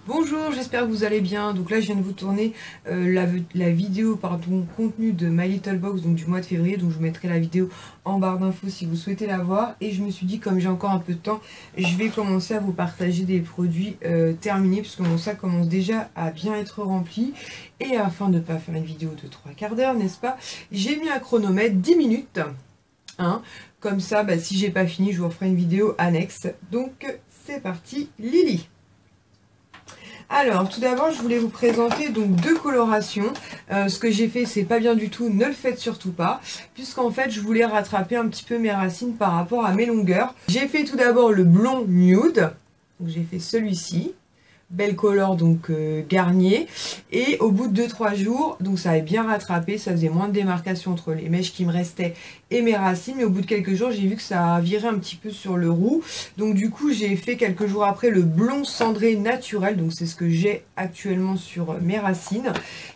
Bonjour, j'espère que vous allez bien. Donc là, je viens de vous tourner la vidéo contenu de My Little Box, donc du mois de février. Donc je vous mettrai la vidéo en barre d'infos si vous souhaitez la voir. Et je me suis dit, comme j'ai encore un peu de temps, je vais commencer à vous partager des produits terminés, puisque mon sac commence déjà à bien être rempli. Et afin de ne pas faire une vidéo de 3/4 d'heure, n'est-ce pas, j'ai mis un chronomètre 10 minutes. Hein. Comme ça, si j'ai pas fini, je vous referai une vidéo annexe. Donc c'est parti, Lily. Alors, tout d'abord, je voulais vous présenter donc deux colorations. Ce que j'ai fait, c'est pas bien du tout, ne le faites surtout pas, puisqu'en fait, je voulais rattraper un petit peu mes racines par rapport à mes longueurs. J'ai fait tout d'abord le blond nude, donc j'ai fait celui-ci. Belle color donc Garnier, et au bout de 2-3 jours, donc ça avait bien rattrapé, ça faisait moins de démarcation entre les mèches qui me restaient et mes racines, mais au bout de quelques jours j'ai vu que ça a viré un petit peu sur le roux, donc du coup j'ai fait quelques jours après le blond cendré naturel, donc c'est ce que j'ai actuellement sur mes racines,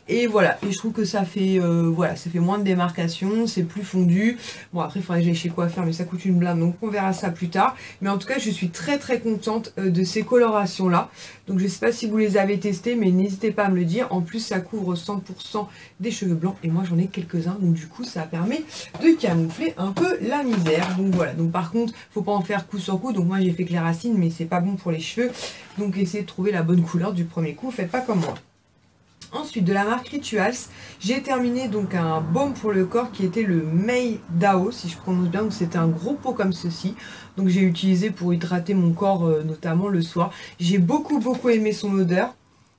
et voilà, et je trouve que ça fait voilà, ça fait moins de démarcation, c'est plus fondu. Bon, après il faudrait que j'aille chez coiffeur, mais ça coûte une blinde, donc on verra ça plus tard, mais en tout cas je suis très contente de ces colorations là. Donc je ne sais pas si vous les avez testés, mais n'hésitez pas à me le dire. En plus, ça couvre 100% des cheveux blancs. Et moi, j'en ai quelques-uns. Donc du coup, ça permet de camoufler un peu la misère. Donc voilà. Donc par contre, faut pas en faire coup sur coup. Donc moi, j'ai fait que les racines, mais c'est pas bon pour les cheveux. Donc essayez de trouver la bonne couleur du premier coup. Faites pas comme moi. Ensuite, de la marque Rituals, j'ai terminé donc un baume pour le corps qui était le Mei Dao, si je prononce bien. Donc c'était un gros pot comme ceci. Donc j'ai utilisé pour hydrater mon corps, notamment le soir. J'ai beaucoup aimé son odeur,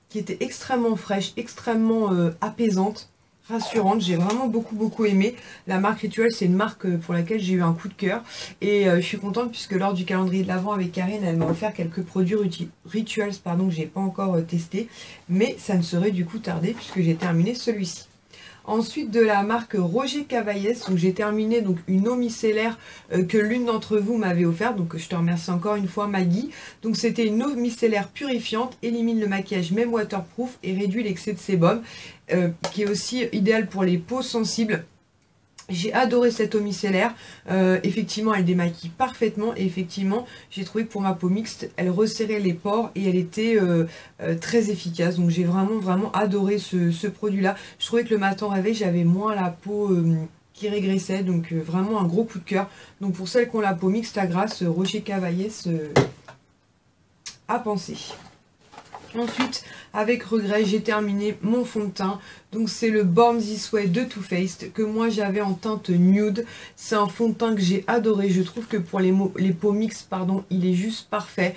qui était extrêmement fraîche, extrêmement apaisante, rassurante. J'ai vraiment beaucoup aimé. La marque Rituals, c'est une marque pour laquelle j'ai eu un coup de cœur. Et je suis contente puisque lors du calendrier de l'Avent avec Karine, elle m'a offert quelques produits Rituals que j'ai pas encore testé. Mais ça ne serait du coup tardé puisque j'ai terminé celui-ci. Ensuite, de la marque Roger Cavaillès, donc j'ai terminé donc une eau micellaire que l'une d'entre vous m'avait offert, donc je te remercie encore une fois Maggie. Donc c'était une eau micellaire purifiante, élimine le maquillage même waterproof et réduit l'excès de sébum, qui est aussi idéal pour les peaux sensibles. J'ai adoré cette eau micellaire, effectivement elle démaquille parfaitement et effectivement j'ai trouvé que pour ma peau mixte elle resserrait les pores et elle était très efficace, donc j'ai vraiment adoré ce produit là. Je trouvais que le matin au réveil j'avais moins la peau qui régressait, donc vraiment un gros coup de cœur. Donc pour celles qui ont la peau mixte à grasse, Roger Cavaillès à penser. Ensuite, avec regret, j'ai terminé mon fond de teint. Donc c'est le Born This Way de Too Faced que moi j'avais en teinte nude. C'est un fond de teint que j'ai adoré. Je trouve que pour les peaux mixtes, pardon, il est juste parfait.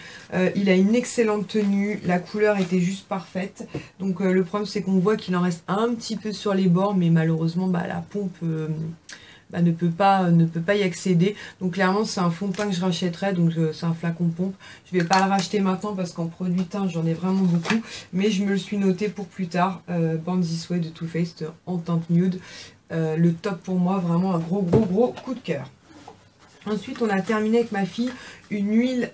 Il a une excellente tenue. La couleur était juste parfaite. Donc le problème c'est qu'on voit qu'il en reste un petit peu sur les bords, mais malheureusement la pompe ne peut pas y accéder. Donc clairement c'est un fond de teint que je rachèterai, donc c'est un flacon pompe. Je vais pas le racheter maintenant parce qu'en produit teint j'en ai vraiment beaucoup, mais je me le suis noté pour plus tard. Born This Way de Too Faced en teinte nude, le top pour moi, vraiment un gros coup de cœur. Ensuite, on a terminé avec ma fille une huile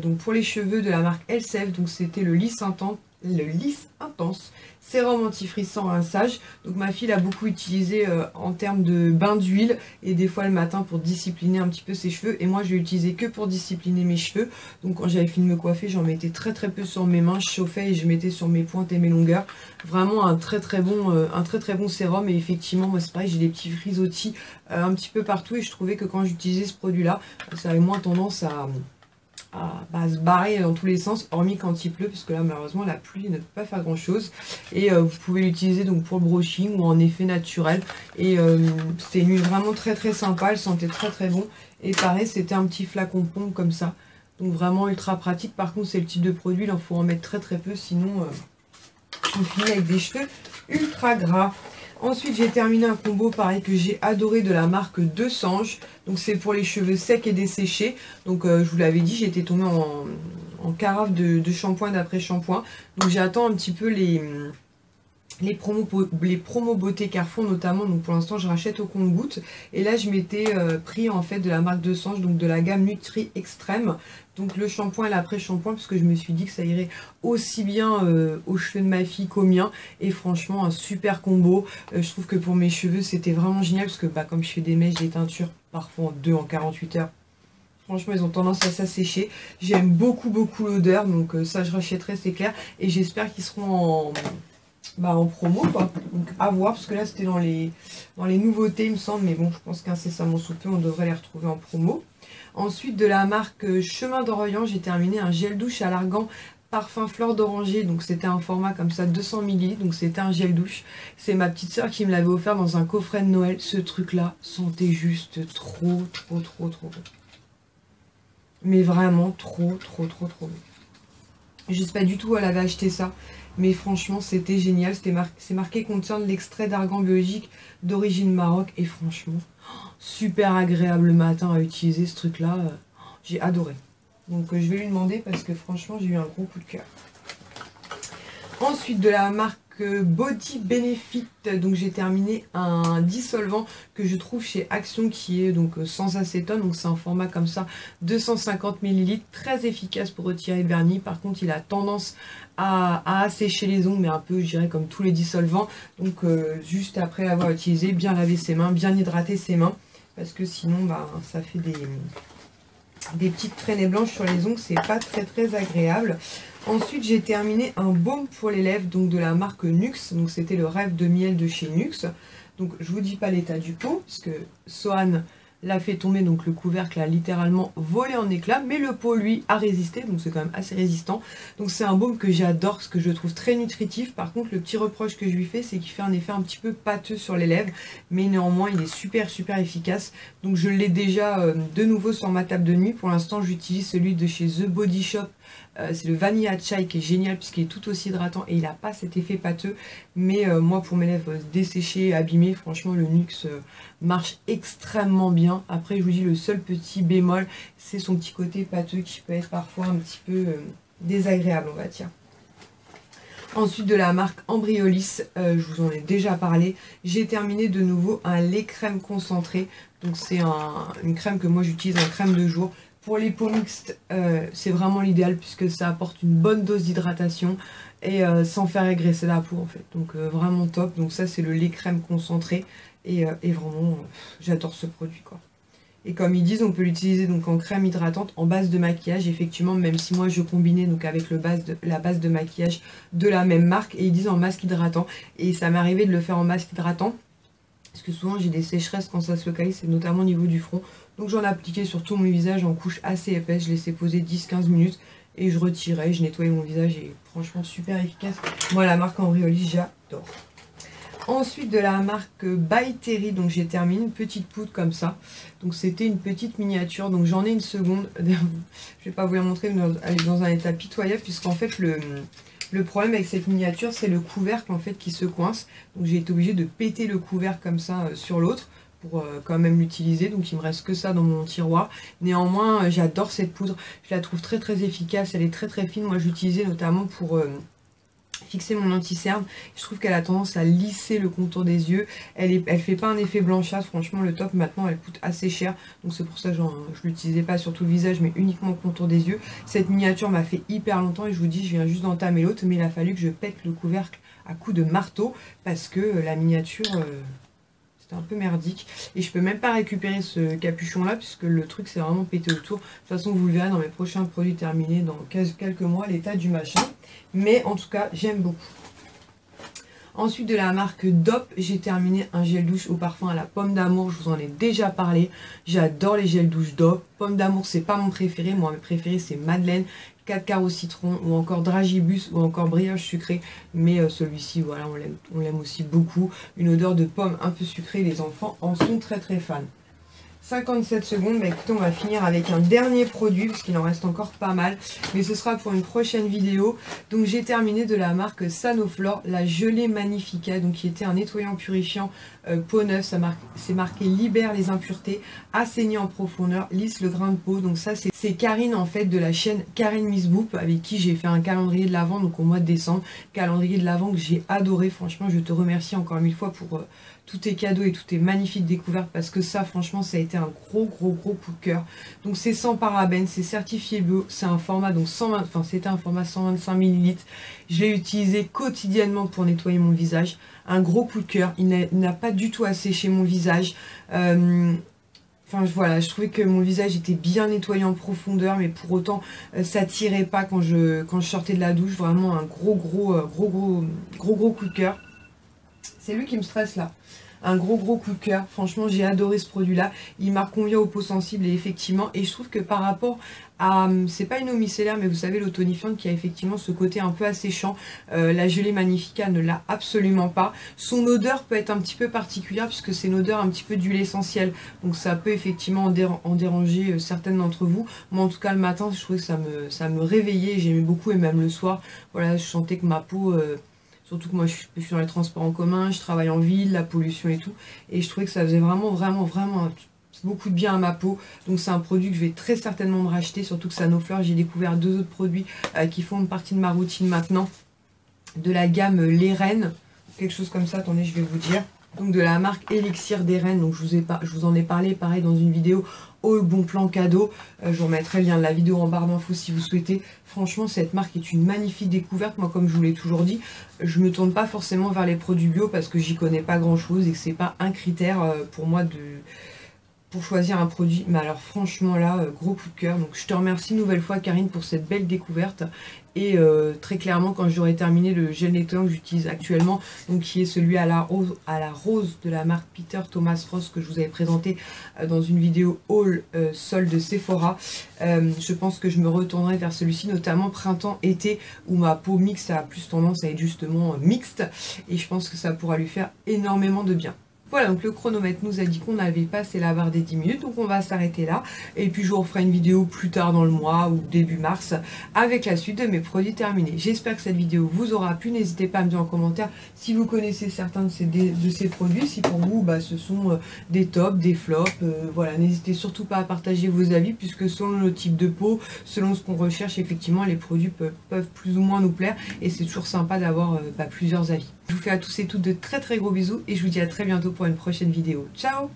donc pour les cheveux de la marque Elseve, donc c'était le lisse intense sérum anti-frizz sans rinçage. Donc ma fille l'a beaucoup utilisé en termes de bain d'huile et des fois le matin pour discipliner un petit peu ses cheveux, et moi je l'ai utilisé que pour discipliner mes cheveux. Donc quand j'avais fini de me coiffer, j'en mettais très peu sur mes mains, je chauffais et je mettais sur mes pointes et mes longueurs. Vraiment un très bon sérum, et effectivement moi c'est pareil, j'ai des petits frisottis un petit peu partout, et je trouvais que quand j'utilisais ce produit là, ça avait moins tendance à se barrer dans tous les sens, hormis quand il pleut, parce que là malheureusement la pluie ne peut pas faire grand chose. Et vous pouvez l'utiliser donc pour le brushing ou en effet naturel, et c'était une huile vraiment très sympa, elle sentait très bon, et pareil c'était un petit flacon pompe comme ça, donc vraiment ultra pratique. Par contre c'est le type de produit, il en faut en mettre très peu, sinon on finit avec des cheveux ultra gras. Ensuite, j'ai terminé un combo pareil que j'ai adoré de la marque De Sange. Donc c'est pour les cheveux secs et desséchés. Donc je vous l'avais dit, j'étais tombée en carafe de shampoing d'après shampoing. Donc j'attends un petit peu les promos beauté Carrefour notamment. Donc pour l'instant je rachète au compte-gouttes, et là je m'étais pris en fait de la marque De Sange, donc de la gamme Nutri Extrême, donc le shampoing et l'après-shampoing, parce que je me suis dit que ça irait aussi bien aux cheveux de ma fille qu'aux miens, et franchement un super combo. Je trouve que pour mes cheveux c'était vraiment génial, parce que comme je fais des mèches, des teintures parfois en 48 heures, Franchement, ils ont tendance à s'assécher. J'aime beaucoup l'odeur, donc ça je rachèterai, c'est clair. Et j'espère qu'ils seront en promo, quoi. Donc à voir, parce que là c'était dans les nouveautés, il me semble. Mais bon, je pense qu'incessamment sous peu, on devrait les retrouver en promo. Ensuite, de la marque Chemin d'Orient, j'ai terminé un gel douche à l'argan parfum fleur d'oranger. Donc c'était un format comme ça, 200 ml. Donc c'était un gel douche. C'est ma petite soeur qui me l'avait offert dans un coffret de Noël. Ce truc-là sentait juste trop bon. Mais vraiment trop bon. Je sais pas du tout où elle avait acheté ça, mais franchement c'était génial. C'est marqué contient de l'extrait d'argan biologique d'origine Maroc, et franchement super agréable le matin à utiliser ce truc là. J'ai adoré. Donc je vais lui demander, parce que franchement j'ai eu un gros coup de cœur. Ensuite, de la marque Body Benefit, donc j'ai terminé un dissolvant que je trouve chez Action, qui est donc sans acétone. Donc c'est un format comme ça, 250 ml, très efficace pour retirer le vernis. Par contre il a tendance à assécher les ongles, mais un peu je dirais comme tous les dissolvants. Donc juste après l'avoir utilisé, bien laver ses mains, bien hydrater ses mains, parce que sinon ça fait des petites traînées blanches sur les ongles, c'est pas très agréable. Ensuite, j'ai terminé un baume pour les lèvres, donc de la marque Nuxe. Donc c'était le rêve de miel de chez Nuxe. Donc je vous dis pas l'état du pot, parce que Sohan l'a fait tomber, donc le couvercle a littéralement volé en éclats, mais le pot lui a résisté, donc c'est quand même assez résistant. Donc c'est un baume que j'adore, parce que je le trouve très nutritif. Par contre, le petit reproche que je lui fais, c'est qu'il fait un effet un petit peu pâteux sur les lèvres, mais néanmoins il est super efficace. Donc je l'ai déjà de nouveau sur ma table de nuit. Pour l'instant j'utilise celui de chez The Body Shop. C'est le Vanilla Chai qui est génial, puisqu'il est tout aussi hydratant et il n'a pas cet effet pâteux. Mais moi, pour mes lèvres desséchées, abîmées, franchement le Nuxe marche extrêmement bien. Après, je vous dis, le seul petit bémol, c'est son petit côté pâteux qui peut être parfois un petit peu désagréable, on va dire. Ensuite, de la marque Embryolis, je vous en ai déjà parlé. J'ai terminé de nouveau un lait crème concentré. Donc c'est une crème que moi j'utilise en crème de jour. Pour les peaux mixtes, c'est vraiment l'idéal, puisque ça apporte une bonne dose d'hydratation et sans faire régresser la peau en fait. Donc vraiment top. Donc ça c'est le lait crème concentré et vraiment j'adore ce produit, quoi. Et comme ils disent, on peut l'utiliser donc en crème hydratante en base de maquillage, effectivement, même si moi je combinais donc avec la base de maquillage de la même marque, et ils disent en masque hydratant. Et ça m'est arrivé de le faire en masque hydratant, parce que souvent j'ai des sécheresses quand ça se localise, et notamment au niveau du front. Donc j'en appliquais sur tout mon visage en couche assez épaisse, je laissais poser 10-15 minutes et je retirais, je nettoyais mon visage, et franchement super efficace. Moi la marque Embryolis, j'adore. Ensuite, de la marque By Terry, donc j'ai terminé une petite poudre comme ça. Donc c'était une petite miniature, donc j'en ai une seconde. Je vais pas vous la montrer, mais elle est dans un état pitoyable, puisqu'en fait le problème avec cette miniature, c'est le couvercle en fait qui se coince. Donc j'ai été obligée de péter le couvercle comme ça sur l'autre pour quand même l'utiliser. Donc il me reste que ça dans mon tiroir. Néanmoins, j'adore cette poudre. Je la trouve très efficace. Elle est très fine. Moi, j'utilisais notamment pour fixer mon anti-cerne. Je trouve qu'elle a tendance à lisser le contour des yeux. Elle fait pas un effet blanchâtre. Franchement, le top, maintenant, elle coûte assez cher. Donc c'est pour ça que je l'utilisais pas sur tout le visage, mais uniquement au contour des yeux. Cette miniature m'a fait hyper longtemps, et je vous dis, je viens juste d'entamer l'autre, mais il a fallu que je pète le couvercle à coups de marteau, parce que la miniature... c'était un peu merdique, et je peux même pas récupérer ce capuchon là, puisque le truc c'est vraiment pété autour. De toute façon, vous le verrez dans mes prochains produits terminés dans quelques mois, l'état du machin. Mais en tout cas, j'aime beaucoup. Ensuite, de la marque DOP, j'ai terminé un gel douche au parfum à la pomme d'amour. Je vous en ai déjà parlé. J'adore les gels douche DOP. Pomme d'amour, c'est pas mon préféré. Moi, mes préférés, c'est Madeleine, 4 quarts au citron, ou encore Dragibus, ou encore brioche sucrée. Mais celui-ci, voilà, on l'aime aussi beaucoup. Une odeur de pomme un peu sucrée. Les enfants en sont très fans. 57 secondes, bah écoutez, on va finir avec un dernier produit, parce qu'il en reste encore pas mal, mais ce sera pour une prochaine vidéo. Donc j'ai terminé de la marque Sanoflore, la gelée Magnifica, donc qui était un nettoyant purifiant peau neuve. C'est marqué libère les impuretés, assainit en profondeur, lisse le grain de peau. Donc ça c'est Karine en fait, de la chaîne Karine Miss Boop, avec qui j'ai fait un calendrier de l'Avent, donc au mois de décembre, calendrier de l'Avent que j'ai adoré. Franchement, je te remercie encore 1000 fois pour tous tes cadeaux et toutes tes magnifiques découvertes, parce que ça franchement ça a été un gros coup de cœur. Donc c'est sans parabènes, c'est certifié bio, c'est un format donc 120, enfin c'était un format 125 ml. Je l'ai utilisé quotidiennement pour nettoyer mon visage. Un gros coup de cœur, il n'a pas du tout asséché mon visage. Enfin voilà, je trouvais que mon visage était bien nettoyé en profondeur, mais pour autant ça tirait pas quand je sortais de la douche. Vraiment un gros coup de cœur. C'est lui qui me stresse là. Un gros coup de cœur. Franchement, j'ai adoré ce produit-là. Il m'a convient aux peaux sensibles et effectivement, et je trouve que par rapport à, c'est pas une eau micellaire, mais vous savez, l'eau tonifiante qui a effectivement ce côté un peu asséchant, la gelée Magnifica ne l'a absolument pas. Son odeur peut être un petit peu particulière puisque c'est une odeur un petit peu d'huile essentielle. Donc ça peut effectivement en déranger certaines d'entre vous. Moi, en tout cas, le matin, je trouvais que ça me réveillait. J'aimais beaucoup et même le soir, voilà, je sentais que ma peau... surtout que moi je suis dans les transports en commun, je travaille en ville, la pollution et tout. Et je trouvais que ça faisait vraiment beaucoup de bien à ma peau. Donc c'est un produit que je vais très certainement me racheter. Surtout que Sanofleur, j'ai découvert 2 autres produits qui font partie de ma routine maintenant. De la gamme Les Reines, quelque chose comme ça, attendez je vais vous dire. Donc de la marque Elixir des Reines, donc je vous en ai parlé pareil dans une vidéo au bon plan cadeau. Je vous remettrai le lien de la vidéo en barre d'infos si vous souhaitez. Franchement cette marque est une magnifique découverte. Moi comme je vous l'ai toujours dit, je me tourne pas forcément vers les produits bio parce que j'y connais pas grand chose et que c'est pas un critère pour moi pour choisir un produit. Mais alors franchement là, gros coup de cœur. Donc je te remercie une nouvelle fois Karine pour cette belle découverte. Et très clairement quand j'aurai terminé le gel nettoyant que j'utilise actuellement, donc qui est celui à la rose de la marque Peter Thomas Ross que je vous avais présenté dans une vidéo haul solde Sephora, je pense que je me retournerai vers celui-ci, notamment printemps-été où ma peau mixte a plus tendance à être justement mixte et je pense que ça pourra lui faire énormément de bien. Voilà, donc le chronomètre nous a dit qu'on avait passé la barre des 10 minutes, donc on va s'arrêter là. Et puis je vous referai une vidéo plus tard dans le mois ou début mars avec la suite de mes produits terminés. J'espère que cette vidéo vous aura plu. N'hésitez pas à me dire en commentaire si vous connaissez certains de ces produits, si pour vous ce sont des tops, des flops. Voilà, n'hésitez surtout pas à partager vos avis puisque selon le type de peau, selon ce qu'on recherche, effectivement les produits peuvent plus ou moins nous plaire et c'est toujours sympa d'avoir plusieurs avis. Je vous fais à tous et toutes de très gros bisous et je vous dis à très bientôt pour une prochaine vidéo. Ciao!